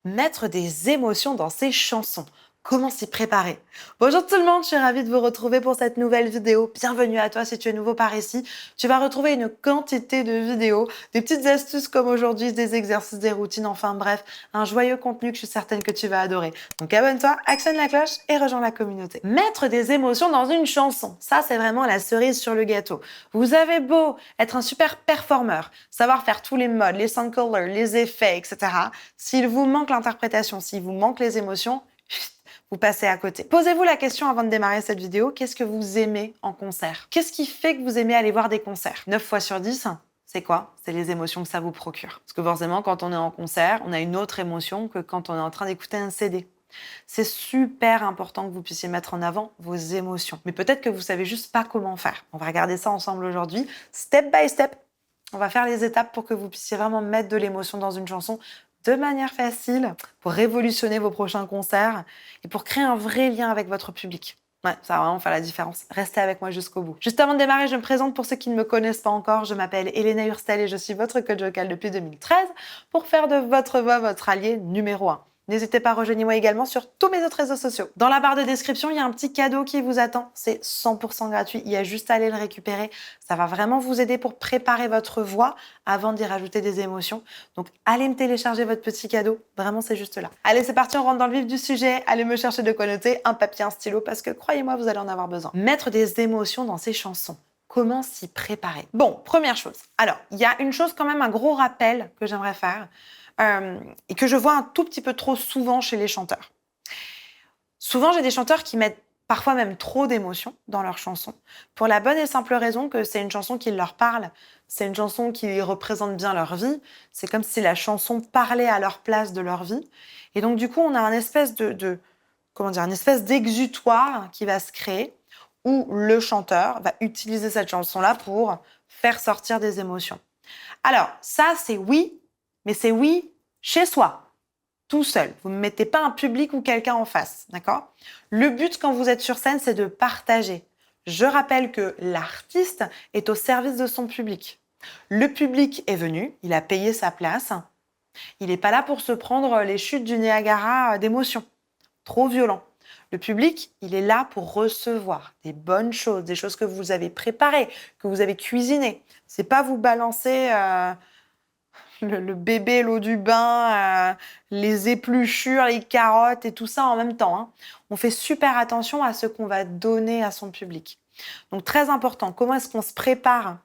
mettre des émotions dans ses chansons. Comment s'y préparer? Bonjour tout le monde, je suis ravie de vous retrouver pour cette nouvelle vidéo. Bienvenue à toi si tu es nouveau par ici. Tu vas retrouver une quantité de vidéos, des petites astuces comme aujourd'hui, des exercices, des routines, enfin bref, un joyeux contenu que je suis certaine que tu vas adorer. Donc abonne-toi, actionne la cloche et rejoins la communauté. Mettre des émotions dans une chanson, ça c'est vraiment la cerise sur le gâteau. Vous avez beau être un super performeur, savoir faire tous les modes, les sound colors, les effets, etc. S'il vous manque l'interprétation, s'il vous manque les émotions, vous passez à côté. Posez-vous la question avant de démarrer cette vidéo, qu'est-ce que vous aimez en concert? Qu'est-ce qui fait que vous aimez aller voir des concerts? 9 fois sur 10, c'est quoi? C'est les émotions que ça vous procure. Parce que forcément, quand on est en concert, on a une autre émotion que quand on est en train d'écouter un CD. C'est super important que vous puissiez mettre en avant vos émotions. Mais peut-être que vous savez juste pas comment faire. On va regarder ça ensemble aujourd'hui, step by step. On va faire les étapes pour que vous puissiez vraiment mettre de l'émotion dans une chanson de manière facile, pour révolutionner vos prochains concerts et pour créer un vrai lien avec votre public. Ouais, ça va vraiment faire la différence. Restez avec moi jusqu'au bout. Juste avant de démarrer, je me présente pour ceux qui ne me connaissent pas encore. Je m'appelle Elena Hurstel et je suis votre coach vocal depuis 2013 pour faire de votre voix votre allié numéro 1. N'hésitez pas à rejoindre moi également sur tous mes autres réseaux sociaux. Dans la barre de description, il y a un petit cadeau qui vous attend. C'est 100% gratuit. Il y a juste à aller le récupérer. Ça va vraiment vous aider pour préparer votre voix avant d'y rajouter des émotions. Donc, allez me télécharger votre petit cadeau. Vraiment, c'est juste là. Allez, c'est parti, on rentre dans le vif du sujet. Allez me chercher de quoi noter, un papier, un stylo, parce que croyez-moi, vous allez en avoir besoin. Mettre des émotions dans ses chansons. Comment s'y préparer? Bon, première chose. Alors, il y a une chose quand même, un gros rappel que j'aimerais faire. Et que je vois un tout petit peu trop souvent chez les chanteurs. Souvent, j'ai des chanteurs qui mettent parfois même trop d'émotions dans leurs chansons, pour la bonne et simple raison que c'est une chanson qui leur parle, c'est une chanson qui représente bien leur vie, c'est comme si la chanson parlait à leur place de leur vie, et donc du coup, on a un espèce une espèce d'exutoire qui va se créer, où le chanteur va utiliser cette chanson-là pour faire sortir des émotions. Alors, ça, c'est oui, mais c'est oui chez soi, tout seul. Vous ne mettez pas un public ou quelqu'un en face, d'accord? Le but, quand vous êtes sur scène, c'est de partager. Je rappelle que l'artiste est au service de son public. Le public est venu, il a payé sa place. Il n'est pas là pour se prendre les chutes du Niagara d'émotions. Trop violent. Le public, il est là pour recevoir des bonnes choses, des choses que vous avez préparées, que vous avez cuisinées. C'est pas vous balancer le bébé, l'eau du bain, les épluchures, les carottes et tout ça en même temps, hein. On fait super attention à ce qu'on va donner à son public. Donc très important, comment est-ce qu'on se prépare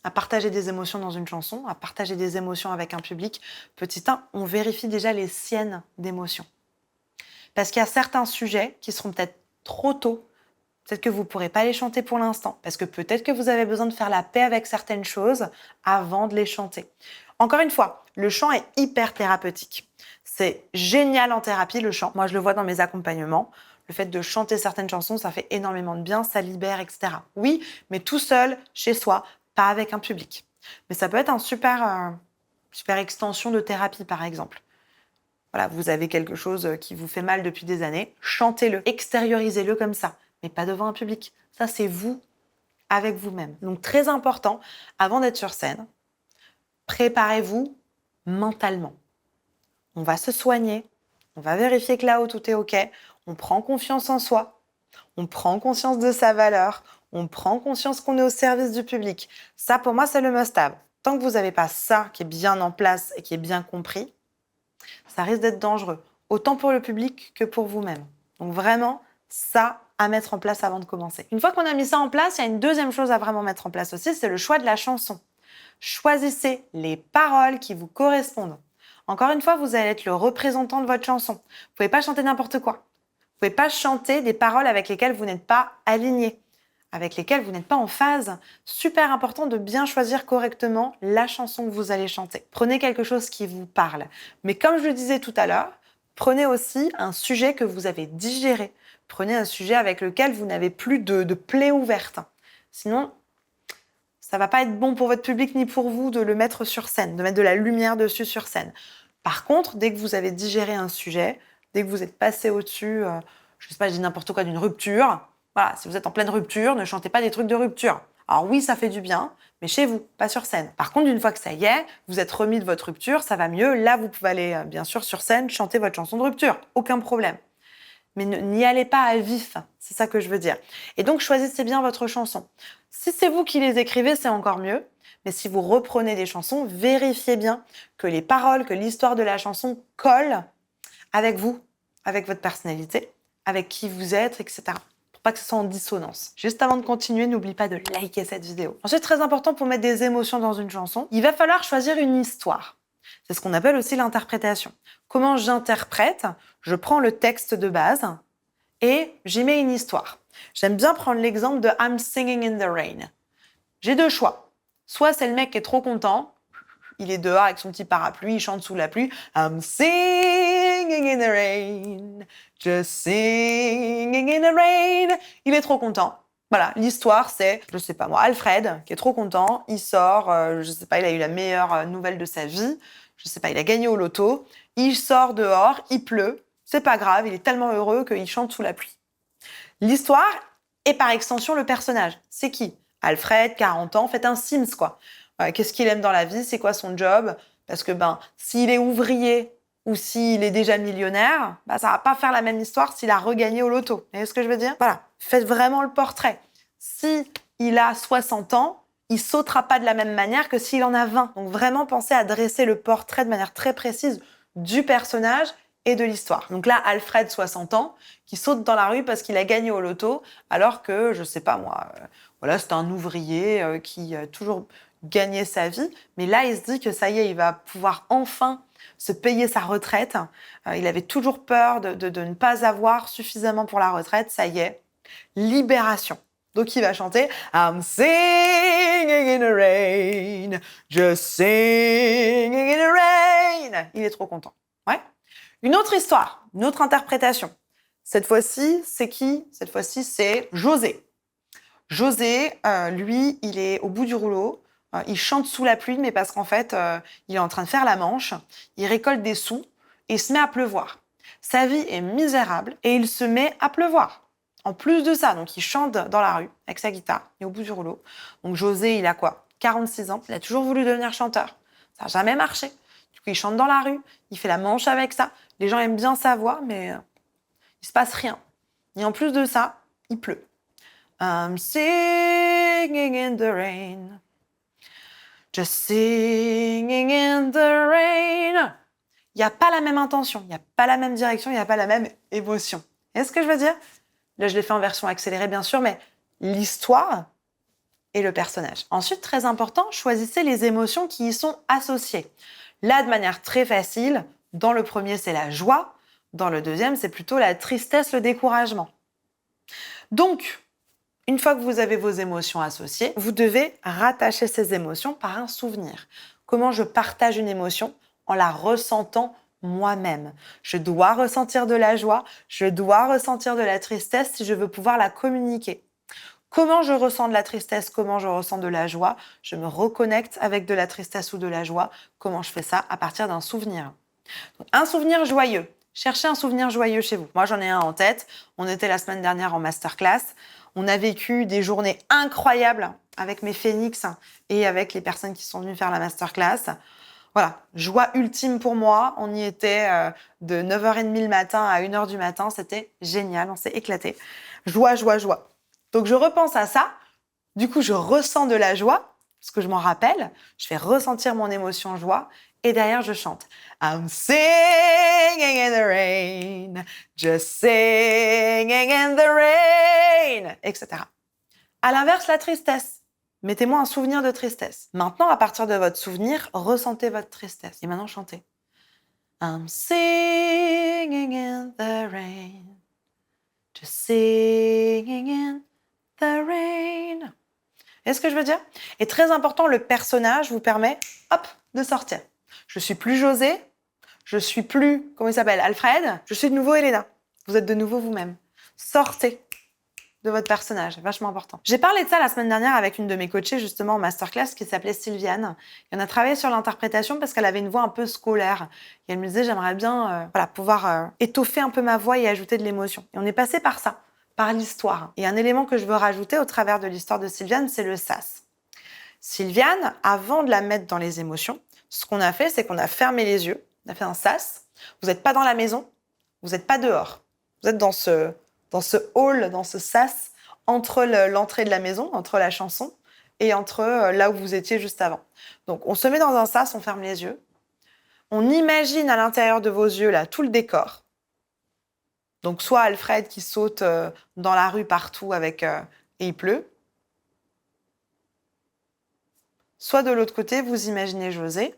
à partager des émotions dans une chanson, à partager des émotions avec un public? Petit 1, on vérifie déjà les siennes d'émotions. Parce qu'il y a certains sujets qui seront peut-être trop tôt. Peut-être que vous ne pourrez pas les chanter pour l'instant, parce que peut-être que vous avez besoin de faire la paix avec certaines choses avant de les chanter. Encore une fois, le chant est hyper thérapeutique. C'est génial en thérapie, le chant. Moi, je le vois dans mes accompagnements. Le fait de chanter certaines chansons, ça fait énormément de bien, ça libère, etc. Oui, mais tout seul, chez soi, pas avec un public. Mais ça peut être un super extension de thérapie, par exemple. Voilà, vous avez quelque chose qui vous fait mal depuis des années, chantez-le, extériorisez-le comme ça, mais pas devant un public. Ça, c'est vous, avec vous-même. Donc, très important, avant d'être sur scène, préparez-vous mentalement. On va se soigner, on va vérifier que là-haut, tout est OK, on prend confiance en soi, on prend conscience de sa valeur, on prend conscience qu'on est au service du public. Ça, pour moi, c'est le must-have. Tant que vous n'avez pas ça qui est bien en place et qui est bien compris, ça risque d'être dangereux, autant pour le public que pour vous-même. Donc vraiment, ça à mettre en place avant de commencer. Une fois qu'on a mis ça en place, il y a une deuxième chose à vraiment mettre en place aussi, c'est le choix de la chanson. Choisissez les paroles qui vous correspondent. Encore une fois, vous allez être le représentant de votre chanson. Vous ne pouvez pas chanter n'importe quoi. Vous ne pouvez pas chanter des paroles avec lesquelles vous n'êtes pas aligné, avec lesquelles vous n'êtes pas en phase. Super important de bien choisir correctement la chanson que vous allez chanter. Prenez quelque chose qui vous parle. Mais comme je le disais tout à l'heure, prenez aussi un sujet que vous avez digéré. Prenez un sujet avec lequel vous n'avez plus de plaie ouverte. Sinon, ça va pas être bon pour votre public ni pour vous de le mettre sur scène, de mettre de la lumière dessus sur scène. Par contre, dès que vous avez digéré un sujet, dès que vous êtes passé au-dessus, je sais pas, je dis n'importe quoi, d'une rupture, voilà, si vous êtes en pleine rupture, ne chantez pas des trucs de rupture. Alors oui, ça fait du bien, mais chez vous, pas sur scène. Par contre, une fois que ça y est, vous êtes remis de votre rupture, ça va mieux. Là, vous pouvez aller, bien sûr, sur scène, chanter votre chanson de rupture. Aucun problème. Mais n'y allez pas à vif, c'est ça que je veux dire. Et donc, choisissez bien votre chanson. Si c'est vous qui les écrivez, c'est encore mieux. Mais si vous reprenez des chansons, vérifiez bien que les paroles, que l'histoire de la chanson colle avec vous, avec votre personnalité, avec qui vous êtes, etc. Pour pas que ce soit en dissonance. Juste avant de continuer, n'oublie pas de liker cette vidéo. Ensuite, très important pour mettre des émotions dans une chanson, il va falloir choisir une histoire. C'est ce qu'on appelle aussi l'interprétation. Comment j'interprète? Je prends le texte de base et j'y mets une histoire. J'aime bien prendre l'exemple de I'm Singing in the Rain. J'ai deux choix. Soit c'est le mec qui est trop content, il est dehors avec son petit parapluie, il chante sous la pluie. I'm singing in the rain, just singing in the rain. Il est trop content. Voilà, l'histoire c'est, je sais pas moi, Alfred qui est trop content, il sort, je sais pas, il a eu la meilleure nouvelle de sa vie, je sais pas, il a gagné au loto, il sort dehors, il pleut, c'est pas grave, il est tellement heureux qu'il chante sous la pluie. L'histoire et par extension le personnage, c'est qui? Alfred, 40 ans, faites un Sims quoi. Qu'est-ce qu'il aime dans la vie? C'est quoi son job? Parce que s'il est ouvrier ou s'il est déjà millionnaire, ça va pas faire la même histoire s'il a regagné au loto. Vous voyez ce que je veux dire? Voilà, faites vraiment le portrait. Si il a 60 ans, il sautera pas de la même manière que s'il en a 20. Donc vraiment pensez à dresser le portrait de manière très précise du personnage et de l'histoire. Donc là, Alfred, 60 ans, qui saute dans la rue parce qu'il a gagné au loto, alors que, je sais pas moi, voilà, c'est un ouvrier qui a toujours gagné sa vie, mais là, il se dit que ça y est, il va pouvoir enfin se payer sa retraite. Il avait toujours peur de ne pas avoir suffisamment pour la retraite, ça y est, libération. Donc il va chanter I'm singing in the rain, just singing in the rain. Il est trop content. Ouais. Une autre histoire, une autre interprétation. Cette fois-ci, c'est qui? Cette fois-ci, c'est José. José, lui, il est au bout du rouleau. Il chante sous la pluie, mais parce qu'en fait, il est en train de faire la manche. Il récolte des sous et il se met à pleuvoir. Sa vie est misérable et il se met à pleuvoir. En plus de ça, donc il chante dans la rue avec sa guitare, il est au bout du rouleau. Donc José, il a quoi? 46 ans. Il a toujours voulu devenir chanteur. Ça n'a jamais marché. Du coup, il chante dans la rue, il fait la manche avec ça. Les gens aiment bien sa voix, mais il se passe rien. Et en plus de ça, il pleut. I'm singing in the rain, just singing in the rain. Il n'y a pas la même intention, il n'y a pas la même direction, il n'y a pas la même émotion. Est-ce que je veux dire? Là, je l'ai fait en version accélérée, bien sûr, mais l'histoire et le personnage. Ensuite, très important, choisissez les émotions qui y sont associées. Là, de manière très facile, dans le premier, c'est la joie. Dans le deuxième, c'est plutôt la tristesse, le découragement. Donc, une fois que vous avez vos émotions associées, vous devez rattacher ces émotions par un souvenir. Comment je partage une émotion? En la ressentant moi-même. Je dois ressentir de la joie, je dois ressentir de la tristesse si je veux pouvoir la communiquer. Comment je ressens de la tristesse, comment je ressens de la joie? Je me reconnecte avec de la tristesse ou de la joie. Comment je fais ça? À partir d'un souvenir. Donc, un souvenir joyeux. Cherchez un souvenir joyeux chez vous. Moi, j'en ai un en tête. On était la semaine dernière en masterclass. On a vécu des journées incroyables avec mes phénix et avec les personnes qui sont venues faire la masterclass. Voilà, joie ultime pour moi. On y était de 9h30 le matin à 1h du matin. C'était génial, on s'est éclaté. Joie, joie, joie. Donc, je repense à ça. Du coup, je ressens de la joie, parce que je m'en rappelle. Je fais ressentir mon émotion joie. Et derrière, je chante. I'm singing in the rain, just singing in the rain, etc. À l'inverse, la tristesse. Mettez-moi un souvenir de tristesse. Maintenant, à partir de votre souvenir, ressentez votre tristesse. Et maintenant, chantez. I'm singing in the rain, just singing in the rain. Est-ce que je veux dire? Et très important, le personnage vous permet, hop, de sortir. Je suis plus José, je suis plus, comment il s'appelle, Alfred, je suis de nouveau Elena. Vous êtes de nouveau vous-même. Sortez de votre personnage, vachement important. J'ai parlé de ça la semaine dernière avec une de mes coachées, justement, en masterclass, qui s'appelait Sylviane. Et on a travaillé sur l'interprétation parce qu'elle avait une voix un peu scolaire. Et elle me disait, j'aimerais bien pouvoir étoffer un peu ma voix et ajouter de l'émotion. Et on est passé par ça, par l'histoire. Et un élément que je veux rajouter au travers de l'histoire de Sylviane, c'est le sas. Sylviane, avant de la mettre dans les émotions, ce qu'on a fait, c'est qu'on a fermé les yeux, on a fait un sas. Vous n'êtes pas dans la maison, vous n'êtes pas dehors. Vous êtes dans ce hall, dans ce sas, entre l'entrée de la maison, entre la chanson, et entre là où vous étiez juste avant. Donc, on se met dans un sas, on ferme les yeux. On imagine à l'intérieur de vos yeux, là, tout le décor. Donc, soit Alfred qui saute dans la rue partout et il pleut. Soit de l'autre côté, vous imaginez José.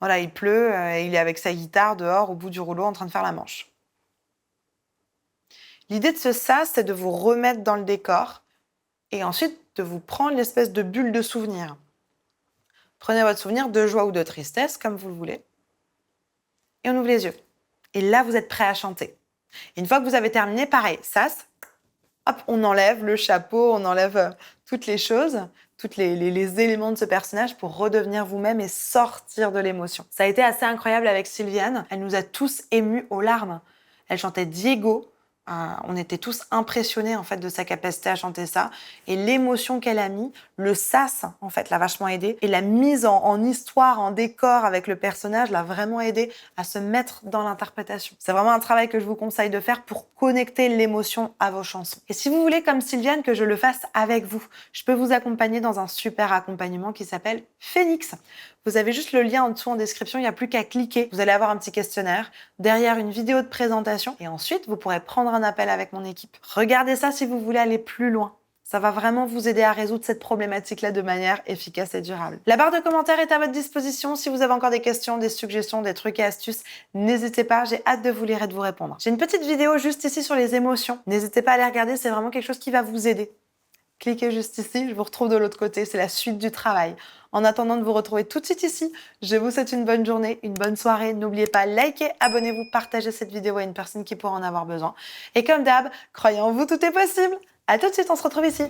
Voilà, il pleut, il est avec sa guitare dehors, au bout du rouleau, en train de faire la manche. L'idée de ce sas, c'est de vous remettre dans le décor et ensuite de vous prendre l'espèce de bulle de souvenir. Prenez votre souvenir de joie ou de tristesse, comme vous le voulez, et on ouvre les yeux. Et là, vous êtes prêt à chanter. Et une fois que vous avez terminé, pareil, sas, hop, on enlève le chapeau, on enlève toutes les choses, tous les éléments de ce personnage pour redevenir vous-même et sortir de l'émotion. Ça a été assez incroyable avec Sylviane. Elle nous a tous émus aux larmes. Elle chantait Diego. On était tous impressionnés en fait de sa capacité à chanter ça et l'émotion qu'elle a mis, le sas en fait l'a vachement aidé et la mise en histoire, en décor avec le personnage l'a vraiment aidé à se mettre dans l'interprétation. C'est vraiment un travail que je vous conseille de faire pour connecter l'émotion à vos chansons. Et si vous voulez comme Sylviane que je le fasse avec vous, je peux vous accompagner dans un super accompagnement qui s'appelle Phoenix. Vous avez juste le lien en dessous en description, il n'y a plus qu'à cliquer. Vous allez avoir un petit questionnaire, derrière une vidéo de présentation et ensuite vous pourrez prendre un appel avec mon équipe. Regardez ça si vous voulez aller plus loin. Ça va vraiment vous aider à résoudre cette problématique-là de manière efficace et durable. La barre de commentaires est à votre disposition. Si vous avez encore des questions, des suggestions, des trucs et astuces, n'hésitez pas. J'ai hâte de vous lire et de vous répondre. J'ai une petite vidéo juste ici sur les émotions. N'hésitez pas à aller regarder, c'est vraiment quelque chose qui va vous aider. Cliquez juste ici, je vous retrouve de l'autre côté, c'est la suite du travail. En attendant de vous retrouver tout de suite ici, je vous souhaite une bonne journée, une bonne soirée. N'oubliez pas, likez, abonnez-vous, partagez cette vidéo à une personne qui pourra en avoir besoin. Et comme d'hab, croyez en vous, tout est possible. À tout de suite, on se retrouve ici.